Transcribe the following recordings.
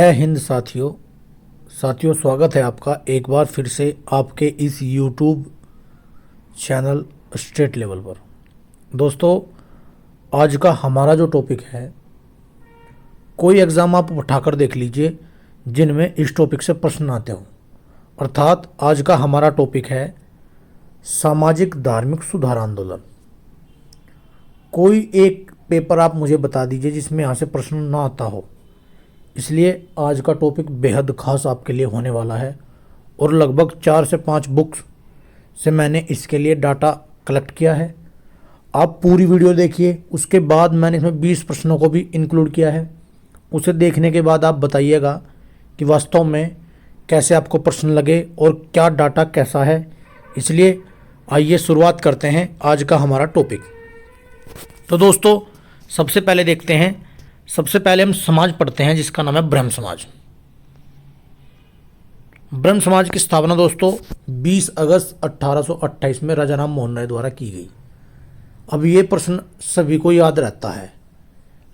जय हिंद साथियों स्वागत है आपका एक बार फिर से आपके इस YouTube चैनल स्टेट लेवल पर। दोस्तों, आज का हमारा जो टॉपिक है, कोई एग्ज़ाम आप उठाकर देख लीजिए जिनमें इस टॉपिक से प्रश्न आते हों। अर्थात आज का हमारा टॉपिक है सामाजिक धार्मिक सुधार आंदोलन। कोई एक पेपर आप मुझे बता दीजिए जिसमें यहाँ से प्रश्न ना आता हो। इसलिए आज का टॉपिक बेहद खास आपके लिए होने वाला है और लगभग 4 से 5 बुक्स से मैंने इसके लिए डाटा कलेक्ट किया है। आप पूरी वीडियो देखिए, उसके बाद मैंने इसमें 20 प्रश्नों को भी इंक्लूड किया है। उसे देखने के बाद आप बताइएगा कि वास्तव में कैसे आपको प्रश्न लगे और क्या डाटा कैसा है। इसलिए आइए शुरुआत करते हैं आज का हमारा टॉपिक। तो दोस्तों, सबसे पहले हम समाज पढ़ते हैं जिसका नाम है ब्रह्म समाज। ब्रह्म समाज की स्थापना दोस्तों 20 अगस्त 1828 में राजा राम मोहन राय द्वारा की गई। अब ये प्रश्न सभी को याद रहता है,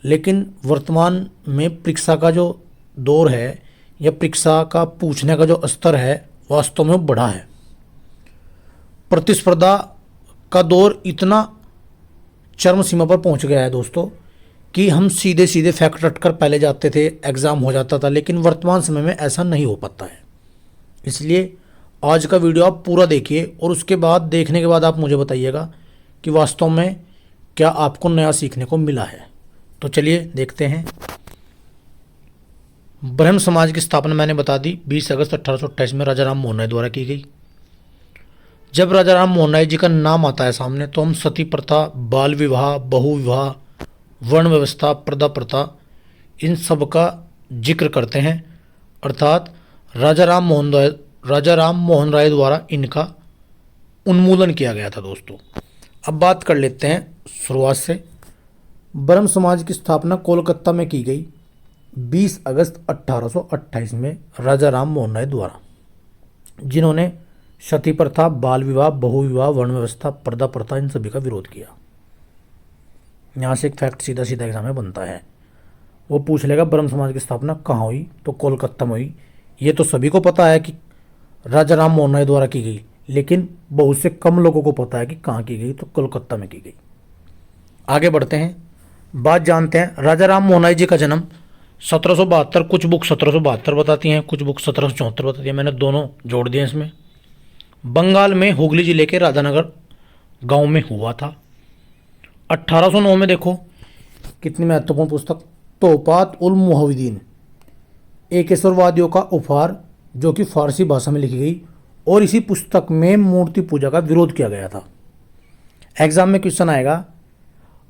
लेकिन वर्तमान में परीक्षा का जो दौर है या परीक्षा का पूछने का जो स्तर है वास्तव में बढ़ा है। प्रतिस्पर्धा का दौर इतना चरम सीमा पर पहुंच गया है दोस्तों कि हम सीधे फैक्ट रटकर पहले जाते थे, एग्ज़ाम हो जाता था, लेकिन वर्तमान समय में ऐसा नहीं हो पाता है। इसलिए आज का वीडियो आप पूरा देखिए और उसके बाद देखने के बाद आप मुझे बताइएगा कि वास्तव में क्या आपको नया सीखने को मिला है। तो चलिए देखते हैं। ब्रह्म समाज की स्थापना मैंने बता दी 20 अगस्त 1828 में राजा राम मोहन राय द्वारा की गई। जब राजा राम मोहन राय जी का नाम आता है सामने तो हम सती प्रथा, बाल विवाह, बहु विवाह, वर्ण व्यवस्था, पर्दा प्रथा, इन सब का जिक्र करते हैं। अर्थात राजा राम मोहन राय द्वारा इनका उन्मूलन किया गया था दोस्तों। अब बात कर लेते हैं शुरुआत से। ब्रह्म समाज की स्थापना कोलकाता में की गई 20 अगस्त 1828 में राजा राम मोहन राय द्वारा, जिन्होंने सती प्रथा, बाल विवाह, बहु विवाह, वर्ण व्यवस्था, पर्दा प्रथा, इन सभी का विरोध किया। यहाँ से एक फैक्ट सीधा एग्जाम में बनता है। वो पूछ लेगा ब्रह्म समाज की स्थापना कहाँ हुई, तो कोलकाता में हुई। ये तो सभी को पता है कि राजा राम मोहन राय द्वारा की गई, लेकिन बहुत से कम लोगों को पता है कि कहाँ की गई, तो कोलकाता में की गई। आगे बढ़ते हैं, बात जानते हैं। राजा राम मोहन राय जी का जन्म 1772, कुछ बुक 1772 बताती हैं, कुछ बुक 1774 बताती है। मैंने दोनों जोड़ दिए इसमें। बंगाल में हुगली जिले के राधानगर गांव में हुआ था। 1809 में देखो कितनी महत्वपूर्ण पुस्तक, तोहफात उल मुहव्विदीन, एकेश्वरवादियों का उपहार, जो कि फारसी भाषा में लिखी गई, और इसी पुस्तक में मूर्ति पूजा का विरोध किया गया था। एग्जाम में क्वेश्चन आएगा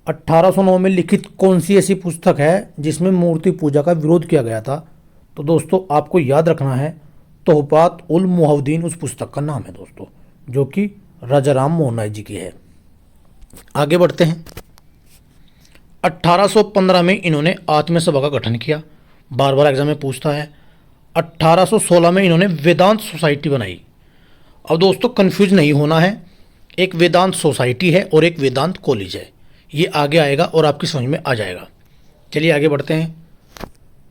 1809 में लिखित कौन सी ऐसी पुस्तक है जिसमें मूर्ति पूजा का विरोध किया गया था। तो दोस्तों आपको याद रखना है, तोहफात उल मुहव्विदीन उस पुस्तक का नाम है दोस्तों, जो कि राजा राम मोहन राय जी की है। आगे बढ़ते हैं। 1815 में इन्होंने आत्मीय सभा का गठन किया, बार बार एग्जाम में पूछता है। 1816 में इन्होंने वेदांत सोसाइटी बनाई। अब दोस्तों कंफ्यूज नहीं होना है, एक वेदांत सोसाइटी है और एक वेदांत कॉलेज है। ये आगे आएगा और आपकी समझ में आ जाएगा। चलिए आगे बढ़ते हैं।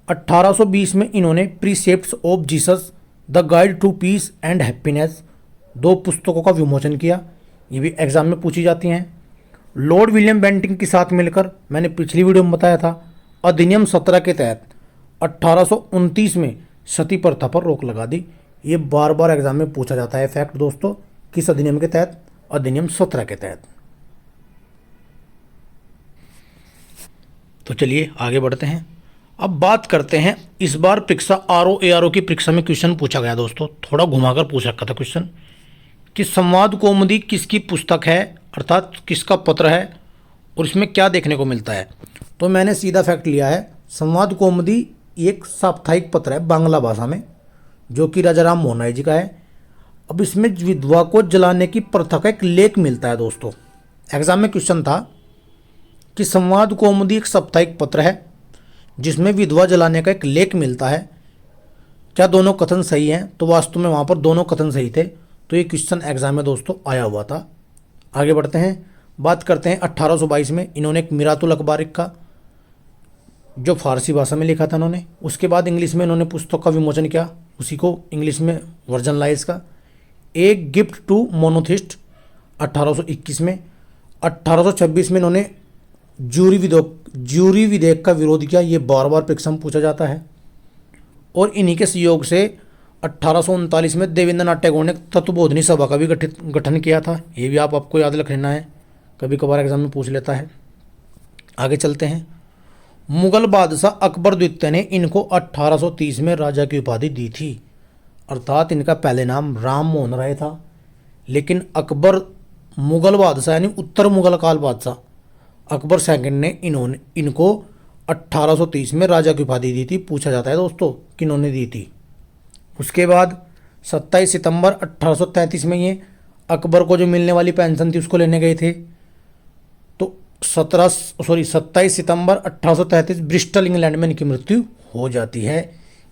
1820 में इन्होंने precepts of Jesus, the guide to peace and happiness, 2 पुस्तकों का विमोचन किया। ये भी एग्जाम में पूछी जाती हैं। लॉर्ड विलियम बेंटिंग के साथ मिलकर, मैंने पिछली वीडियो में बताया था, अधिनियम 17 के तहत 1829 में सती प्रथा पर रोक लगा दी। ये बार बार एग्जाम में पूछा जाता है फैक्ट दोस्तों, किस अधिनियम के तहत, अधिनियम 17 के तहत। तो चलिए आगे बढ़ते हैं। अब बात करते हैं, इस बार परीक्षा आरओ की परीक्षा में क्वेश्चन पूछा गया दोस्तों, थोड़ा घुमाकर पूछ रखा था क्वेश्चन कि संवाद कौमुदी किसकी पुस्तक है, अर्थात किसका पत्र है, और इसमें क्या देखने को मिलता है। तो मैंने सीधा फैक्ट लिया है, संवाद कौमुदी एक साप्ताहिक पत्र है बांग्ला भाषा में, जो कि राजा राम मोहन राय जी का है। अब इसमें विधवा को जलाने की प्रथा का एक लेख मिलता है दोस्तों। एग्जाम में क्वेश्चन था कि संवाद कौमुदी एक साप्ताहिक पत्र है जिसमें विधवा जलाने का एक लेख मिलता है। क्या दोनों कथन सही हैं? तो वास्तव में वहाँ पर दोनों कथन सही थे। तो ये क्वेश्चन एग्जाम में दोस्तों आया हुआ था। आगे बढ़ते हैं, बात करते हैं 1822 में इन्होंने एक मिरातुल अखबार का जो फारसी भाषा में लिखा था इन्होंने। उसके बाद इंग्लिश में इन्होंने पुस्तक का विमोचन किया, उसी को इंग्लिश में वर्जन लाया इसका। एक गिफ्ट टू मोनोथिस्ट 1821 में। 1826 में इन्होंने ज्यूरी विधेयक का विरोध किया, ये बार बार परीक्षा में पूछा जाता है। और इन्हीं के सहयोग से 1839 में देवेंद्रनाथ टैगोर ने तत्वबोधिनी सभा का भी गठन किया था। ये भी आपको याद रख लेना है, कभी कभार एग्जाम में पूछ लेता है। आगे चलते हैं। मुगल बादशाह अकबर द्वितीय ने इनको 1830 में राजा की उपाधि दी थी, अर्थात इनका पहले नाम राम मोहन राय था। लेकिन अकबर मुगल बादशाह यानी उत्तर मुगल काल बादशाह अकबर सेकंड ने इनको 1830 में राजा की उपाधि दी थी। पूछा जाता है दोस्तों किन्होंने दी थी। उसके बाद 27 सितंबर 1833 में ये अकबर को जो मिलने वाली पेंशन थी उसको लेने गए थे। तो 27 सितंबर 1833 ब्रिस्टल इंग्लैंड में इनकी मृत्यु हो जाती है।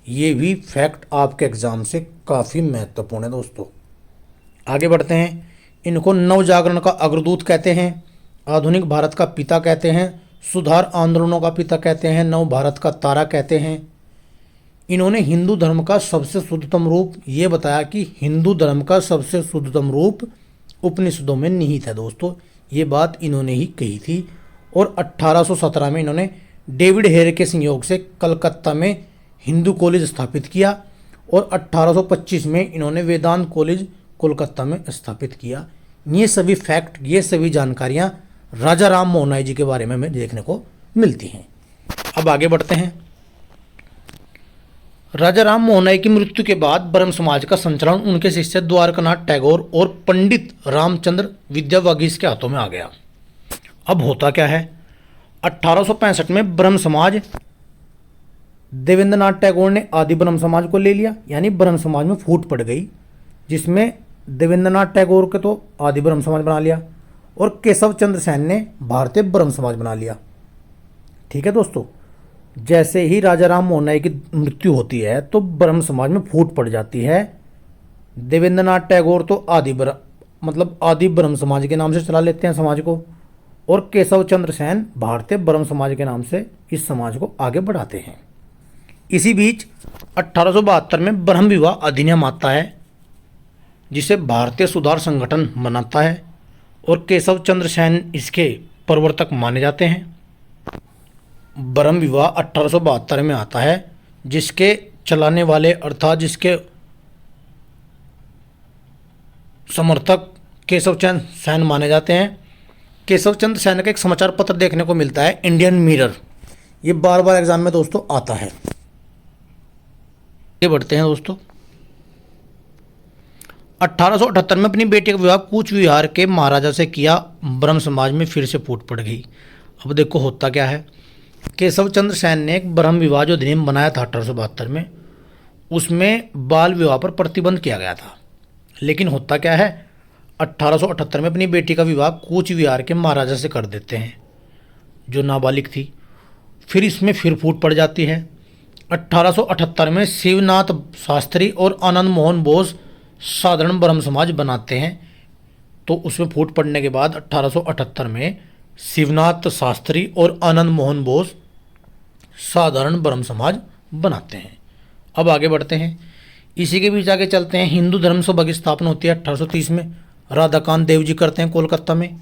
ये भी फैक्ट आपके एग्जाम से काफ़ी महत्वपूर्ण है दोस्तों। आगे बढ़ते हैं। इनको नवजागरण का अग्रदूत कहते हैं, आधुनिक भारत का पिता कहते हैं, सुधार आंदोलनों का पिता कहते हैं, नव भारत का तारा कहते हैं। इन्होंने हिंदू धर्म का सबसे शुद्धतम रूप ये बताया कि हिंदू धर्म का सबसे शुद्धतम रूप उपनिषदों में निहित है दोस्तों। ये बात इन्होंने ही कही थी। और 1817 में इन्होंने डेविड हेयर के संयोग से कलकत्ता में हिंदू कॉलेज स्थापित किया और 1825 में इन्होंने वेदांत कॉलेज कोलकाता में स्थापित किया। ये सभी फैक्ट, ये सभी जानकारियाँ राजा राम मोहन राय जी के बारे में हमें देखने को मिलती हैं। अब आगे बढ़ते हैं। राजा राम मोहन राय की मृत्यु के बाद ब्रह्म समाज का संचालन उनके शिष्य द्वारकानाथ टैगोर और पंडित रामचंद्र विद्यावागीश के हाथों में आ गया। अब होता क्या है, 1865 में ब्रह्म समाज देवेंद्रनाथ टैगोर ने आदि ब्रह्म समाज को ले लिया, यानी ब्रह्म समाज में फूट पड़ गई, जिसमें देवेंद्रनाथ टैगोर के तो आदि ब्रह्म समाज बना लिया और केशव चंद्र सेन ने भारतीय ब्रह्म समाज बना लिया। ठीक है दोस्तों, जैसे ही राजा राम मोहन राय की मृत्यु होती है तो ब्रह्म समाज में फूट पड़ जाती है। देवेंद्रनाथ टैगोर तो आदि ब्रह्म समाज के नाम से चला लेते हैं समाज को, और केशव चंद्र सेन भारतीय ब्रह्म समाज के नाम से इस समाज को आगे बढ़ाते हैं। इसी बीच 1872 में ब्रह्म विवाह अधिनियम आता है, जिसे भारतीय सुधार संगठन मनाता है और केशव चंद्र सेन इसके प्रवर्तक माने जाते हैं। ब्रह्म विवाह 1872 में आता है, जिसके चलाने वाले अर्थात जिसके समर्थक केशव चंद्र सेन माने जाते हैं। केशव चंद्र सेन का एक समाचार पत्र देखने को मिलता है, इंडियन मिरर। ये बार बार एग्जाम में दोस्तों आता है। ये बढ़ते हैं दोस्तों। 1878 में अपनी बेटी का विवाह कूच विहार के महाराजा से किया, ब्रह्म समाज में फिर से फूट पड़ गई। अब देखो होता क्या है, केशव चंद्र सेन ने एक ब्रह्म विवाह जो अधिनियम बनाया था 1872 में, उसमें बाल विवाह पर प्रतिबंध किया गया था। लेकिन होता क्या है, 1878 में अपनी बेटी का विवाह कूच विहार के महाराजा से कर देते हैं जो नाबालिग थी। फिर इसमें फिर फूट पड़ जाती है। 1878 में शिवनाथ शास्त्री और आनंद मोहन बोस साधारण ब्रह्म समाज बनाते हैं। तो उसमें फूट पड़ने के बाद 1878 में शिवनाथ शास्त्री और आनंद मोहन बोस साधारण ब्रह्म समाज बनाते हैं। अब आगे बढ़ते हैं। इसी के बीच आगे चलते हैं। हिंदू धर्म सभा की स्थापना होती है 1830 में, राधाकांत देव जी करते हैं कोलकाता में।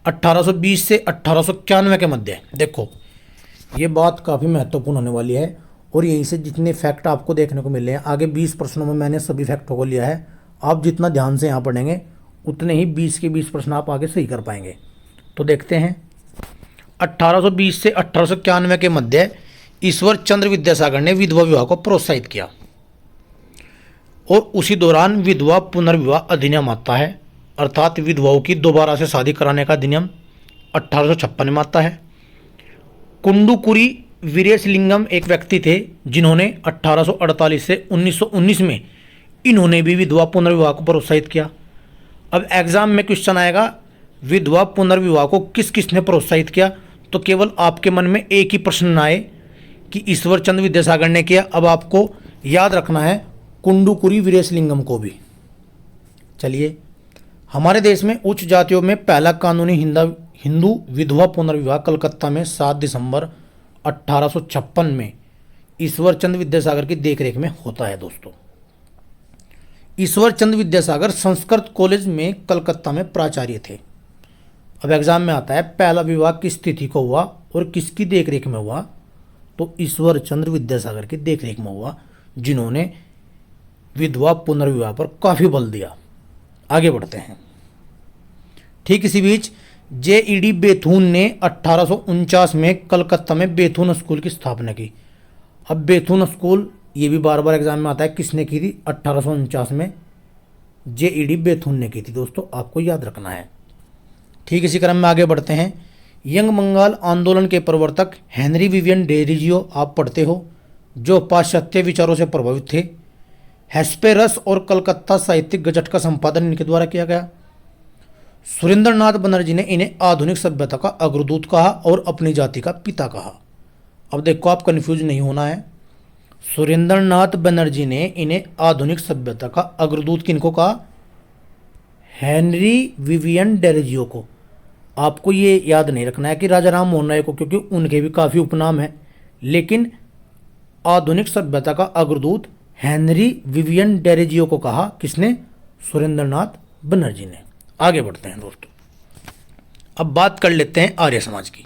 1820 से 1891 के मध्य देखो ये बात काफ़ी महत्वपूर्ण होने वाली है, और यहीं से जितने फैक्ट आपको देखने को मिले हैं, आगे 20 प्रश्नों में मैंने सभी फैक्टों को लिया है। आप जितना ध्यान से यहाँ पढ़ेंगे उतने ही 20 के 20 प्रश्न आप आगे सही कर पाएंगे। तो देखते हैं। 1820 से 1891 के मध्य ईश्वर चंद्र विद्यासागर ने विधवा विवाह को प्रोत्साहित किया, और उसी दौरान विधवा पुनर्विवाह अधिनियम आता है, अर्थात विधवाओं की दोबारा से शादी कराने का अधिनियम 1856 में आता है। कुंडुकुरी वीरेशलिंगम एक व्यक्ति थे जिन्होंने 1848 से 1919 में इन्होंने भी विधवा पुनर्विवाह को प्रोत्साहित किया। अब एग्जाम में क्वेश्चन आएगा विधवा पुनर्विवाह को किस किसने प्रोत्साहित किया, तो केवल आपके मन में एक ही प्रश्न आए कि ईश्वर चंद्र विद्यासागर ने किया। अब आपको याद रखना है कुंडुकुरी वीरेशलिंगम को भी। चलिए, हमारे देश में उच्च जातियों में पहला कानूनी हिंदू विधवा पुनर्विवाह कलकत्ता में 7 दिसंबर 1856 में ईश्वर चंद विद्यासागर की देखरेख में होता है दोस्तों। ईश्वर चंद विद्यासागर संस्कृत कॉलेज में कलकत्ता में प्राचार्य थे। अब एग्जाम में आता है पहला विवाह किस तिथि को हुआ और किसकी देखरेख में हुआ, तो ईश्वर चंद्र विद्यासागर की देखरेख में हुआ, जिन्होंने विधवा पुनर्विवाह पर काफी बल दिया। आगे बढ़ते हैं। ठीक इसी बीच J.E.D. बेथून ने 1849 में कलकत्ता में बेथून स्कूल की स्थापना की। अब बेथून स्कूल ये भी बार बार एग्जाम में आता है, किसने की थी? 1849 में J.E.D. बेथून ने की थी दोस्तों, आपको याद रखना है। ठीक इसी क्रम में आगे बढ़ते हैं। यंग बंगाल आंदोलन के प्रवर्तक हेनरी विवियन डेरिजियो आप पढ़ते हो, जो पाश्चात्य विचारों से प्रभावित थे। हेस्पेरस और कलकत्ता साहित्यिक गजट का संपादन इनके द्वारा किया गया। सुरेंद्रनाथ बनर्जी ने इन्हें आधुनिक सभ्यता का अग्रदूत कहा और अपनी जाति का पिता कहा। अब देखो, आप कंफ्यूज नहीं होना है। सुरेंद्रनाथ बनर्जी ने इन्हें आधुनिक सभ्यता का अग्रदूत किनको कहा? हेनरी विवियन डेरिजियो को। आपको ये याद नहीं रखना है कि राजा राम मोहन राय को, क्योंकि उनके भी काफ़ी उपनाम हैं, लेकिन आधुनिक सभ्यता का अग्रदूत हेनरी विवियन डेरिजियो को कहा किसने? सुरेंद्रनाथ बनर्जी ने। आगे बढ़ते हैं दोस्तों। अब बात कर लेते हैं आर्य समाज की।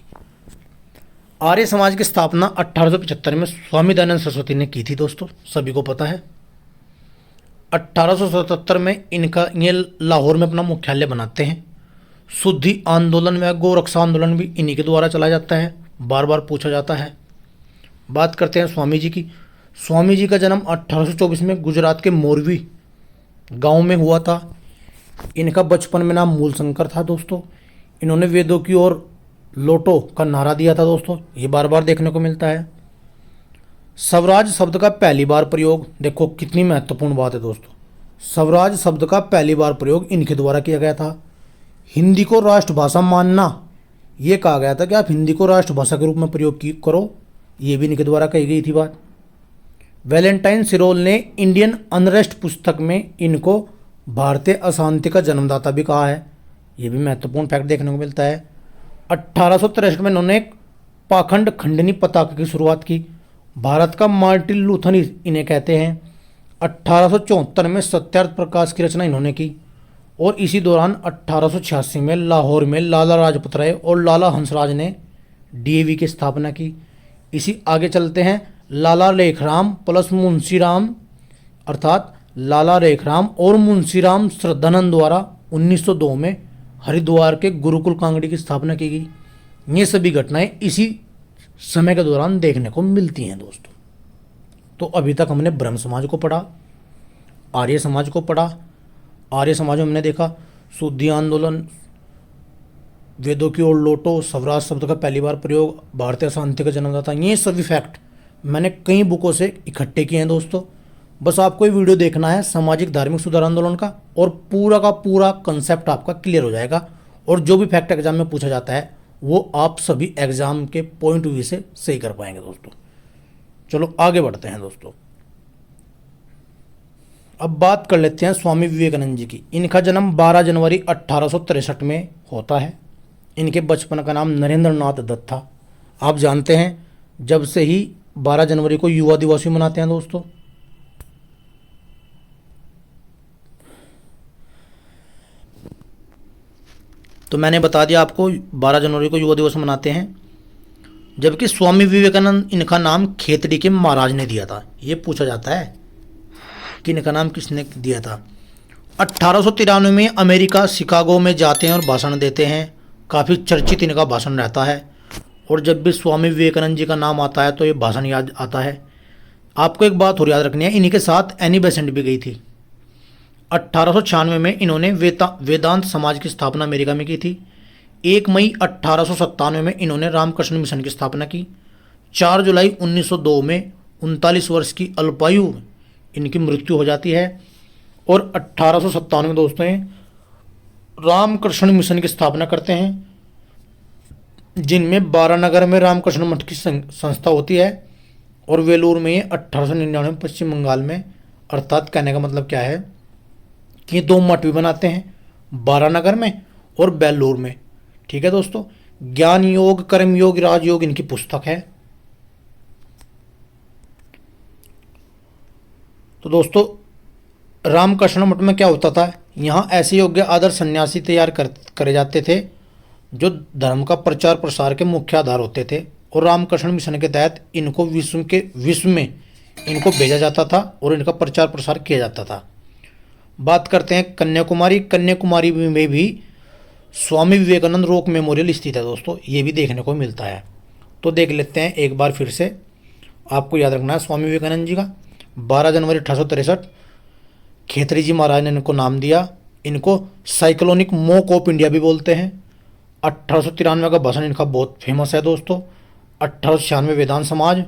आर्य समाज की स्थापना 1875 में स्वामी दयानंद सरस्वती ने की थी दोस्तों, सभी को पता है। 1877 में इनका ये लाहौर में अपना मुख्यालय बनाते हैं। शुद्धि आंदोलन व गोरक्षा आंदोलन भी इन्हीं के द्वारा चला जाता है, बार बार पूछा जाता है। बात करते हैं स्वामी जी की। स्वामी जी का जन्म 1824 में गुजरात के मोरवी गांव में हुआ था। इनका बचपन में नाम मूलशंकर था दोस्तों। इन्होंने वेदों की ओर लौटो का नारा दिया था दोस्तों, ये बार बार देखने को मिलता है। स्वराज शब्द का पहली बार प्रयोग, देखो कितनी महत्वपूर्ण बात है दोस्तों, स्वराज शब्द का पहली बार प्रयोग इनके द्वारा किया गया था। हिंदी को राष्ट्रभाषा मानना, ये कहा गया था कि आप हिंदी को राष्ट्रभाषा के रूप में प्रयोग करो, ये भी इनके द्वारा कही गई थी बात। वैलेंटाइन सिरोल ने इंडियन अनरेस्ट पुस्तक में इनको भारतीय अशांति का जन्मदाता भी कहा है, ये भी महत्वपूर्ण फैक्ट देखने को मिलता है। 1863 में इन्होंने एक पाखंड खंडनी पताका की शुरुआत की। भारत का मार्टिन लूथर इन्हें कहते हैं। 1874 में सत्यार्थ प्रकाश की रचना इन्होंने की और इसी दौरान 1886 में लाहौर में लाला लाजपत राय और लाला हंसराज ने DAV की स्थापना की। इसी आगे चलते हैं। लाला लेखराम प्लस मुंशीराम, अर्थात लाला लेखराम और मुंशीराम श्रद्धानंद द्वारा 1902 में हरिद्वार के गुरुकुल कांगड़ी की स्थापना की गई। ये सभी घटनाएं इसी समय के दौरान देखने को मिलती हैं दोस्तों। तो अभी तक हमने ब्रह्म समाज को पढ़ा, आर्य समाज को पढ़ा। आर्य समाज में हमने देखा शुद्धि आंदोलन, वेदों की ओर लौटो, स्वराज शब्द का पहली बार प्रयोग, भारतीय शांति का जन्मदाता। ये सभी फैक्ट मैंने कई बुकों से इकट्ठे किए हैं दोस्तों। बस आपको ये वीडियो देखना है सामाजिक धार्मिक सुधार आंदोलन का, और पूरा का पूरा कंसेप्ट आपका क्लियर हो जाएगा। और जो भी फैक्ट एग्जाम में पूछा जाता है वो आप सभी एग्जाम के पॉइंट ऑफ व्यू से सही कर पाएंगे दोस्तों। चलो आगे बढ़ते हैं दोस्तों। अब बात कर लेते हैं स्वामी विवेकानंद जी की। इनका जन्म 12 जनवरी 1863 में होता है। इनके बचपन का नाम नरेंद्र नाथ दत्त था। आप जानते हैं जब से ही 12 जनवरी को युवा दिवस भी मनाते हैं दोस्तों। तो मैंने बता दिया आपको 12 जनवरी को युवा दिवस मनाते हैं, जबकि स्वामी विवेकानंद इनका नाम खेतड़ी के महाराज ने दिया था। ये पूछा जाता है कि इनका नाम किसने दिया था। 1893 में अमेरिका शिकागो में जाते हैं और भाषण देते हैं। काफ़ी चर्चित इनका भाषण रहता है, और जब भी स्वामी विवेकानंद जी का नाम आता है तो ये भाषण याद आता है। आपको एक बात और याद रखनी है, इन्हीं के साथ एनी बेसेंट भी गई थी। 1896 में इन्होंने वेदांत समाज की स्थापना अमेरिका में की थी। 1 मई 1897 में इन्होंने रामकृष्ण मिशन की स्थापना की। 4 जुलाई 1902 में 39 वर्ष की अल्पायु में इनकी मृत्यु हो जाती है। और 1897 में दोस्तों रामकृष्ण मिशन की स्थापना करते हैं, जिनमें बारानगर में रामकृष्ण मठ की संस्था होती है, और वेलूर में 1899 में पश्चिम बंगाल में। अर्थात कहने का मतलब क्या है कि 2 मठ भी बनाते हैं, बारानगर में और बेलूर में। ठीक है दोस्तों। ज्ञान योग, कर्म योग, राजयोग इनकी पुस्तक है। तो दोस्तों रामकृष्ण मठ में क्या होता था, यहाँ ऐसे योग्य आदर्श सन्यासी तैयार करे जाते थे जो धर्म का प्रचार प्रसार के मुख्य आधार होते थे, और रामकृष्ण मिशन के तहत इनको विश्व में इनको भेजा जाता था और इनका प्रचार प्रसार किया जाता था। बात करते हैं कन्याकुमारी। कन्याकुमारी में भी स्वामी विवेकानंद रॉक मेमोरियल स्थित है दोस्तों, ये भी देखने को मिलता है। तो देख लेते हैं एक बार फिर से, आपको याद रखना है स्वामी विवेकानंद जी का 12 जनवरी 1863 खेतरी जी महाराज ने इनको नाम दिया। इनको साइक्लोनिक मोक ऑफ इंडिया भी बोलते हैं। 1893 का भाषण इनका बहुत फेमस है दोस्तों। 1896 वेदांत समाज,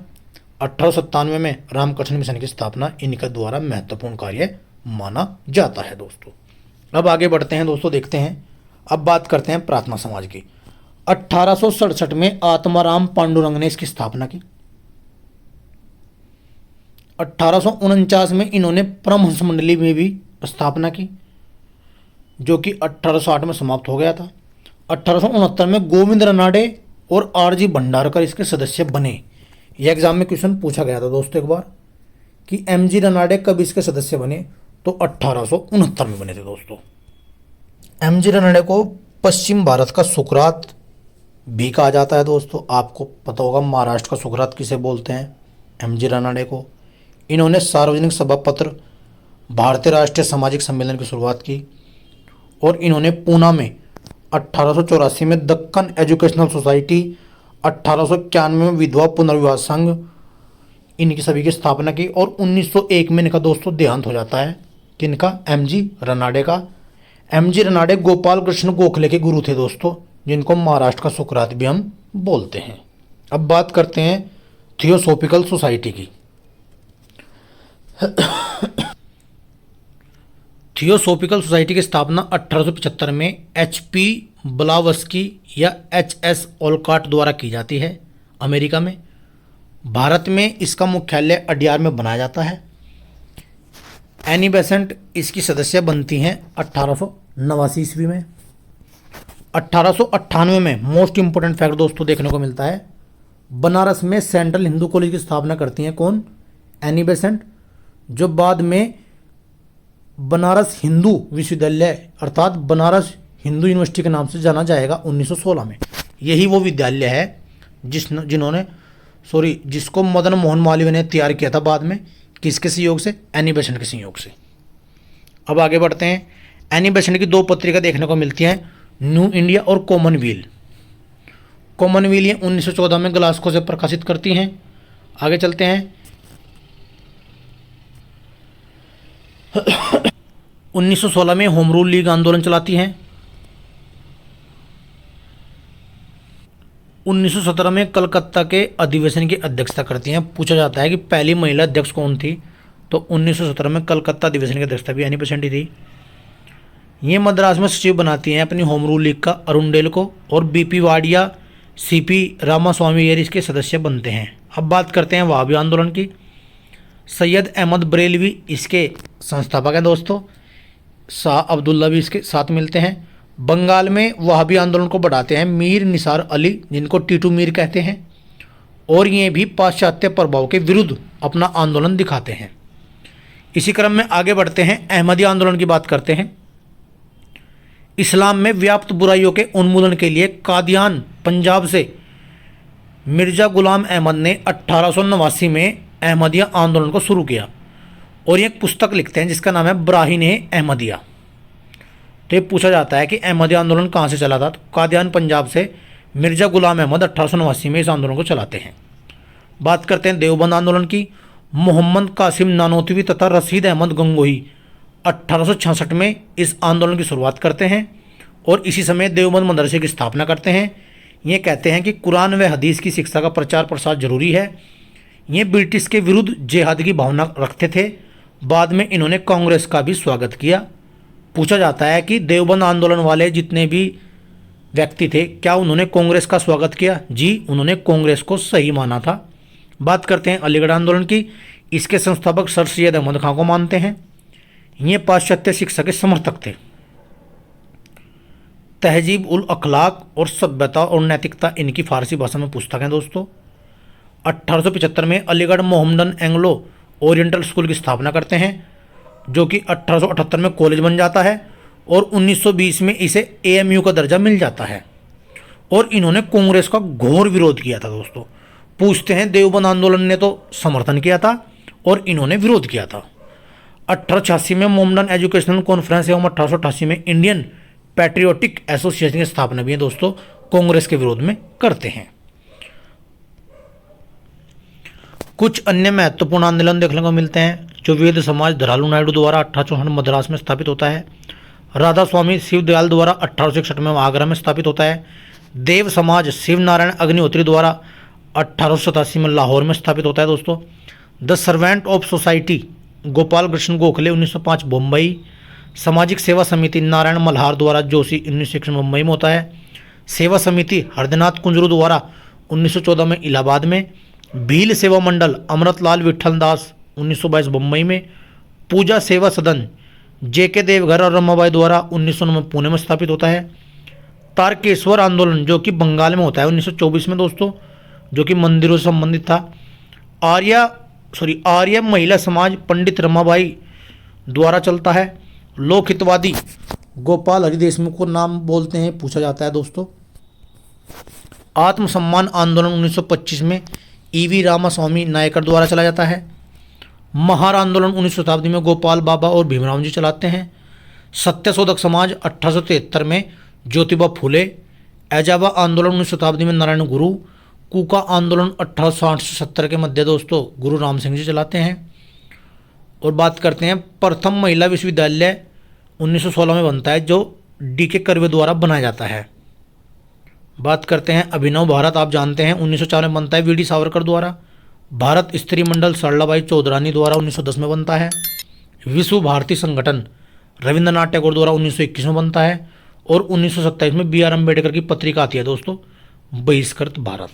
1897 में रामकृष्ण मिशन की स्थापना इनके द्वारा महत्वपूर्ण कार्य माना जाता है दोस्तों। अब आगे बढ़ते हैं दोस्तों, देखते हैं अब बात करते हैं प्रार्थना समाज की। 1867 में आत्माराम पांडुरंग ने इसकी स्थापना की। 1849 में इन्होंने परमहंस मंडली में भी स्थापना की, जो कि 1860 में समाप्त हो गया था। 1869 में गोविंद रनाडे और आरजी भंडारकर इसके सदस्य बने। यह एग्जाम में क्वेश्चन पूछा गया था दोस्तों एक बार कि एमजी रनाडे कब इसके सदस्य बने, तो 1869 में बने थे दोस्तों। एमजी रनाडे को पश्चिम भारत का सुकरात भी कहा जाता है दोस्तों। आपको पता होगा महाराष्ट्र का सुकरात किसे बोलते हैं, एमजी रनाडे को। इन्होंने सार्वजनिक सभा पत्र भारतीय राष्ट्रीय सामाजिक सम्मेलन की शुरुआत की, और इन्होंने पूना में 1884 में दक्कन एजुकेशनल सोसाइटी, 1891 में विधवा पुनर्विवाह संघ, इनकी सभी की स्थापना की। और 1901 में इनका दोस्तों देहांत हो जाता है, किनका, एमजी रनाडे का। एमजी रनाडे गोपाल कृष्ण गोखले के गुरु थे दोस्तों, जिनको महाराष्ट्र का सुकरात भी हम बोलते हैं। अब बात करते हैं थियोसॉफिकल सोसाइटी की। थियोसॉफिकल सोसाइटी की स्थापना 1875 में एचपी ब्लावस्की या एचएस ओलकॉट द्वारा की जाती है अमेरिका में। भारत में इसका मुख्यालय अड्यार में बनाया जाता है। एनी बेसेंट इसकी सदस्य बनती हैं 1889 ईस्वी में। 1898 में मोस्ट इंपोर्टेंट फैक्ट दोस्तों देखने को मिलता है, बनारस में सेंट्रल हिंदू कॉलेज की स्थापना करती हैं कौन, एनी बेसेंट, जो बाद में बनारस हिंदू विश्वविद्यालय अर्थात बनारस हिंदू यूनिवर्सिटी के नाम से जाना जाएगा 1916 में। यही वो विद्यालय है जिसको मदन मोहन मालवीय ने तैयार किया था बाद में, किसके सहयोग से, एनी बेसेंट के सहयोग से। अब आगे बढ़ते हैं। एनी बेसेंट की 2 पत्रिका देखने को मिलती हैं, न्यू इंडिया और कॉमनवेल्थ। कॉमनवेल्थ ये 1914 में ग्लासगो से प्रकाशित करती हैं। आगे चलते हैं। 1916 में होम रूल लीग आंदोलन चलाती हैं। 1917 में कलकत्ता के अधिवेशन की अध्यक्षता करती हैं। पूछा जाता है कि पहली महिला अध्यक्ष कौन थी, तो 1917 में कलकत्ता अधिवेशन की अध्यक्षता भी एनी बेसेंट ही थी। ये मद्रास में सचिव बनाती हैं अपनी होम रूल लीग का अरुणडेल को, और बीपी वाडिया, सीपी रामास्वामी ये इसके सदस्य बनते हैं। अब बात करते हैं वहाबी आंदोलन की। सैयद अहमद बरेलवी इसके संस्थापक हैं दोस्तों। शाह अब्दुल्ला भी इसके साथ मिलते हैं। बंगाल में वहाबी आंदोलन को बढ़ाते हैं मीर निसार अली, जिनको टीटू मीर कहते हैं, और ये भी पाश्चात्य प्रभाव के विरुद्ध अपना आंदोलन दिखाते हैं। इसी क्रम में आगे बढ़ते हैं, अहमदी आंदोलन की बात करते हैं। इस्लाम में व्याप्त बुराइयों के उन्मूलन के लिए कादियान पंजाब से मिर्जा गुलाम अहमद ने 1889 में अहमदिया आंदोलन को शुरू किया, और ये एक पुस्तक लिखते हैं जिसका नाम है ब्राहीन अहमदिया। तो ये पूछा जाता है कि अहमदिया आंदोलन कहाँ से चला था, तो कादियान पंजाब से मिर्जा गुलाम अहमद 1889 में इस आंदोलन को चलाते हैं। बात करते हैं देवबंद आंदोलन की। मोहम्मद कासिम नानोतवी तथा रशीद अहमद गंगोही 1866 में इस आंदोलन की शुरुआत करते हैं, और इसी समय देवबंद मदरसे की स्थापना करते हैं। ये कहते हैं कि कुरान व हदीस की शिक्षा का प्रचार प्रसार जरूरी है। ये ब्रिटिश के विरुद्ध जिहाद की भावना रखते थे। बाद में इन्होंने कांग्रेस का भी स्वागत किया। पूछा जाता है कि देवबंद आंदोलन वाले जितने भी व्यक्ति थे, क्या उन्होंने कांग्रेस का स्वागत किया? जी, उन्होंने कांग्रेस को सही माना था। बात करते हैं अलीगढ़ आंदोलन की। इसके संस्थापक सर सैयद अहमद खां को मानते हैं। ये पाश्चात्य शिक्षा के समर्थक थे। तहजीब उल अखलाक और सभ्यता और नैतिकता इनकी फारसी भाषा में पुस्तक है दोस्तों। 1875 में Aligarh Mohammedan Anglo oriental school की स्थापना करते हैं, जो कि 1878 में कॉलेज बन जाता है और 1920 में इसे एएमयू का दर्जा मिल जाता है। और इन्होंने कांग्रेस का घोर विरोध किया था दोस्तों। पूछते हैं देवबंद आंदोलन ने तो समर्थन किया था और इन्होंने विरोध किया था। 1886 में मोमडन एजुकेशनल कॉन्फ्रेंस एवं 1888 में इंडियन पैट्रियोटिक एसोसिएशन की स्थापना भी है दोस्तों, कांग्रेस के विरोध में करते हैं। कुछ अन्य महत्वपूर्ण आंदोलन देखने को मिलते हैं, जो वेद समाज धरालू नायडू द्वारा 1864 मद्रास में स्थापित होता है। राधा स्वामी शिवदयाल द्वारा 1861 में आगरा में स्थापित होता है। देव समाज शिव नारायण अग्निहोत्री द्वारा 1887 में लाहौर में स्थापित होता है दोस्तों। The servant of society Gopal Krishna Gokhale 1905 Bombay. सामाजिक सेवा समिति नारायण मल्हार द्वारा जोशी 1961 मुंबई में होता है। सेवा समिति हरदनाथ कुंजरू द्वारा 1914 में इलाहाबाद में। भील सेवा मंडल अमृतलाल विठल दास 1922 बम्बई में। पूजा सेवा सदन जेके देवघर और रमाबाई द्वारा 1909 में पुणे में स्थापित होता है। तारकेश्वर आंदोलन जो कि बंगाल में होता है 1924 में दोस्तों, जो कि मंदिरों से संबंधित था। आर्य महिला समाज पंडित रमाबाई द्वारा चलता है। लोकहितवादी गोपाल हरि देशमुख को नाम बोलते हैं, पूछा जाता है दोस्तों। आत्मसम्मान आंदोलन 1925 में ईवी रामास्वामी नायकर द्वारा चला जाता है। महार आंदोलन 19 शताब्दी में गोपाल बाबा और भीमराव जी चलाते हैं। सत्यशोधक समाज 1873 में ज्योतिबा फूले। एजाबा आंदोलन 19 शताब्दी में नारायण गुरु। कूका आंदोलन 1860 से 70 के मध्य दोस्तों गुरु राम सिंह जी चलाते हैं। और बात करते हैं प्रथम महिला विश्वविद्यालय 1916 में बनता है, जो डीके कर्वे द्वारा बनाया जाता है। बात करते हैं अभिनव भारत, आप जानते हैं 1904 में बनता है वीडी सावरकर द्वारा। भारत स्त्री मंडल सरलाबाई चौधरानी द्वारा 1910 में बनता है। विश्व भारती संगठन रविंद्रनाथ टैगोर द्वारा 1921 में बनता है। और 1927 में बी आर अम्बेडकर की पत्रिका आती है दोस्तों, बहिष्कृत भारत।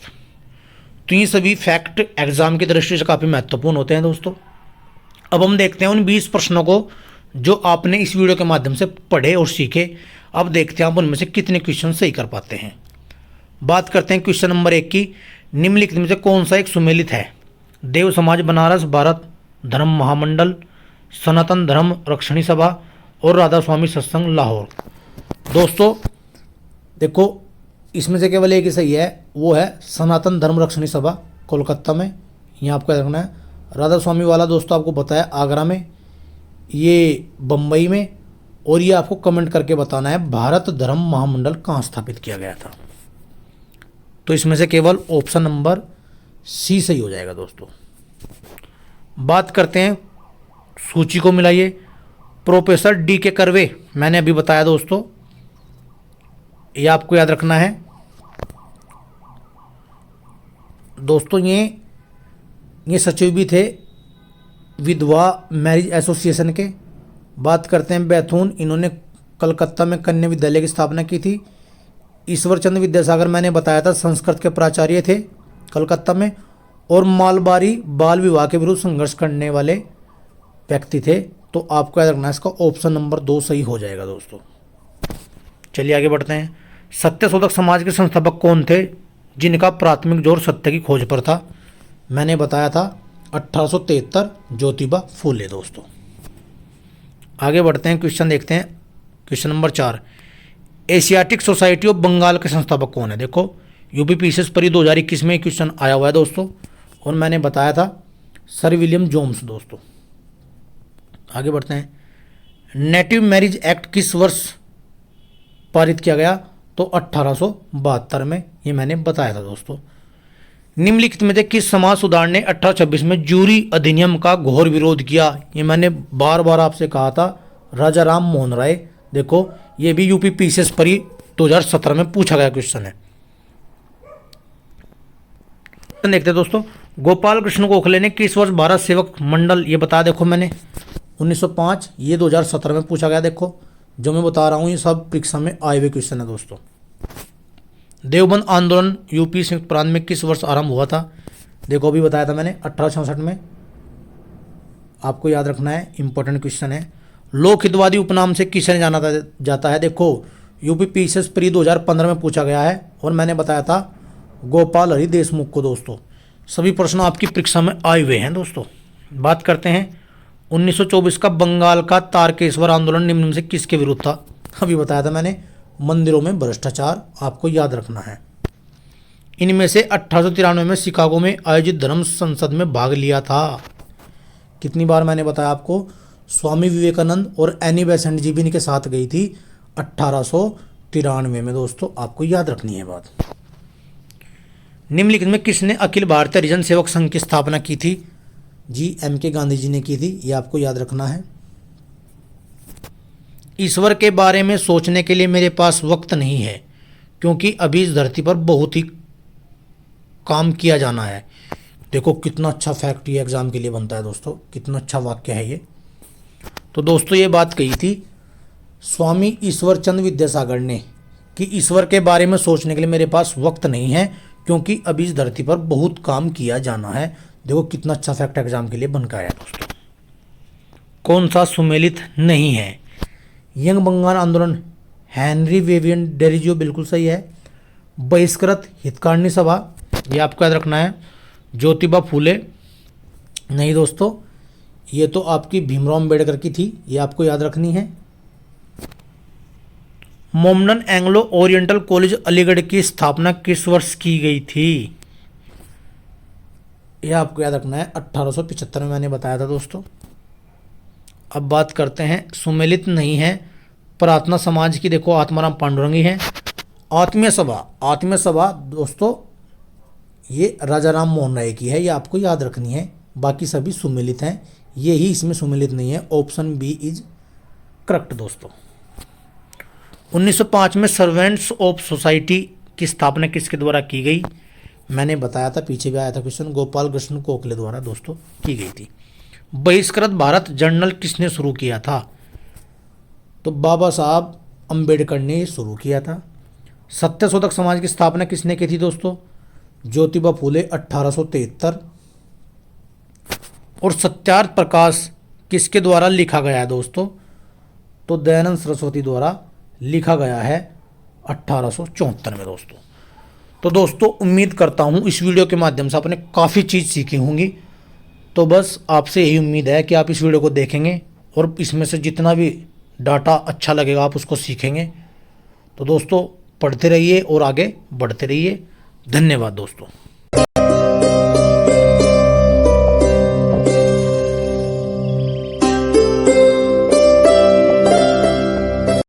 तो ये सभी फैक्ट एग्जाम की दृष्टि से काफ़ी महत्वपूर्ण होते हैं दोस्तों। अब हम देखते हैं उन 20 प्रश्नों को जो आपने इस वीडियो के माध्यम से पढ़े और सीखे। अब देखते हैं आप उनमें से कितने क्वेश्चन सही कर पाते हैं। बात करते हैं क्वेश्चन नंबर 1 की। निम्नलिखित में से कौन सा एक सुमेलित है? देव समाज बनारस भारत धर्म महामंडल, सनातन धर्म रक्षणी सभा और राधा स्वामी सत्संग लाहौर। दोस्तों देखो, इसमें से केवल एक ही सही है, वो है सनातन धर्म रक्षणी सभा कोलकाता में। यहाँ आपको याद रखना है। राधा स्वामी वाला दोस्तों आपको बताया आगरा में, ये बम्बई में, और ये आपको कमेंट करके बताना है भारत धर्म महामंडल कहाँ स्थापित किया गया था। तो इसमें से केवल ऑप्शन नंबर सी सही हो जाएगा दोस्तों। बात करते हैं सूची को मिलाइए। प्रोफेसर डीके कर्वे मैंने अभी बताया दोस्तों, ये आपको याद रखना है दोस्तों। ये सचिव भी थे विधवा मैरिज एसोसिएशन के। बात करते हैं बैथून, इन्होंने कलकत्ता में कन्या विद्यालय की स्थापना की थी। ईश्वर चंद्र विद्यासागर मैंने बताया था संस्कृत के प्राचार्य थे कलकत्ता में। और मालबारी बाल विवाह के विरुद्ध संघर्ष करने वाले व्यक्ति थे। तो आपको याद रखना है, इसका ऑप्शन नंबर 2 सही हो जाएगा दोस्तों। चलिए आगे बढ़ते हैं। सत्यशोधक समाज के संस्थापक कौन थे जिनका प्राथमिक जोर सत्य की खोज पर था? मैंने बताया था 1873 ज्योतिबा फूले दोस्तों। आगे बढ़ते हैं, क्वेश्चन देखते हैं। Question number 4, Asiatic society of Bengal के संस्थापक कौन है? देखो यूपीपीसीएस परी 2021 में क्वेश्चन आया हुआ है दोस्तों, और मैंने बताया था सर विलियम जोन्स दोस्तों। आगे बढ़ते हैं। नेटिव मैरिज एक्ट किस वर्ष पारित किया गया? तो 1872 में, ये मैंने बताया था दोस्तों। निम्नलिखित में से किस समाज सुधार ने 1826 में जूरी अधिनियम का घोर विरोध किया? ये मैंने बार बार आपसे कहा था, राजा राम मोहन राय। देखो ये भी यूपीपीसीएस परी 2017 में पूछा गया क्वेश्चन है। देखते हैं दोस्तों, गोपाल कृष्ण गोखले ने किस वर्ष भारत सेवक मंडल, ये बताया देखो मैंने 1905, ये 2017 में पूछा गया। देखो जो मैं बता रहा हूँ ये सब परीक्षा में आए हुए क्वेश्चन है दोस्तों। देवबंद आंदोलन यूपी संयुक्त प्रांत में किस वर्ष आरंभ हुआ था? देखो अभी बताया था मैंने 1866 में, आपको याद रखना है, इंपॉर्टेंट क्वेश्चन है। लोकहितवादी उपनाम से किसे जाना जाता है? देखो यूपीपीसीएस प्री 2015 में पूछा गया है, और मैंने बताया था गोपाल हरि देशमुख को दोस्तों। सभी प्रश्न आपकी परीक्षा में आए हुए हैं दोस्तों, बात करते हैं 1924 का बंगाल का तारकेश्वर आंदोलन निम्न में से किसके विरुद्ध था? अभी बताया था मैंने, मंदिरों में भ्रष्टाचार, आपको याद रखना है। इनमें से 1893 में शिकागो में आयोजित धर्म संसद में भाग लिया था। कितनी बार मैंने बताया आपको, स्वामी विवेकानंद और एनी बेसेंट जी भी इनके साथ गई थी 1893 में दोस्तों, आपको याद रखनी है बात। निम्नलिखित में किसने अखिल भारतीय हरिजन सेवक संघ की स्थापना की थी? जी एम.के. गांधी जी ने की थी, ये आपको याद रखना है। ईश्वर के बारे में सोचने के लिए मेरे पास वक्त नहीं है, क्योंकि अभी इस धरती पर बहुत ही काम किया जाना है। देखो कितना अच्छा फैक्ट ये एग्जाम के लिए बनता है दोस्तों, कितना अच्छा वाक्य है ये। तो दोस्तों ये बात कही थी स्वामी ईश्वर चंद विद्यासागर ने कि ईश्वर के बारे में सोचने के लिए मेरे पास वक्त नहीं है, क्योंकि अभी इस धरती पर बहुत काम किया जाना है। देखो कितना अच्छा फैक्ट एग्जाम के लिए बन के आया दोस्तों। कौन सा सुमेलित नहीं है? यंग बंगाल आंदोलन, हेनरी वेवियन डेरिजियो, बिल्कुल सही है। बहिष्कृत हितकारिणी सभा, ये आपको याद रखना है। ज्योतिबा फूले, नहीं दोस्तों, ये तो आपकी भीमराव अम्बेडकर की थी, ये आपको याद रखनी है। मोमडन एंग्लो ओरिएंटल कॉलेज अलीगढ़ की स्थापना किस वर्ष की गई थी? यह आपको याद रखना है 1875 में, मैंने बताया था दोस्तों। अब बात करते हैं सुमेलित नहीं है प्रार्थना समाज की। देखो आत्माराम पांडुरंगी है। आत्मीय सभा, आत्मीय सभा दोस्तों ये राजा राम मोहन राय की है, ये आपको याद रखनी है। बाकी सभी सुमेलित हैं, ये ही इसमें सुमेलित नहीं है। ऑप्शन बी इज करेक्ट दोस्तों। 1905 में सर्वेंट्स ऑफ सोसाइटी की स्थापना किसके द्वारा की गई? मैंने बताया था, पीछे भी आया था क्वेश्चन, गोपाल कृष्ण गोखले द्वारा दोस्तों की गई थी। बहिष्कृत भारत जर्नल किसने शुरू किया था? तो बाबा साहब अम्बेडकर ने शुरू किया था। सत्यशोधक समाज की स्थापना किसने की थी दोस्तों? ज्योतिबा फूले 1873। और सत्यार्थ प्रकाश किसके द्वारा लिखा गया है दोस्तों? तो दयानंद सरस्वती द्वारा लिखा गया है 1874 में दोस्तों। तो दोस्तों उम्मीद करता हूँ इस वीडियो के माध्यम से आपने काफ़ी चीज़ सीखी होंगी। तो बस आपसे यही उम्मीद है कि आप इस वीडियो को देखेंगे और इसमें से जितना भी डाटा अच्छा लगेगा आप उसको सीखेंगे। तो दोस्तों पढ़ते रहिए और आगे बढ़ते रहिए। धन्यवाद दोस्तों।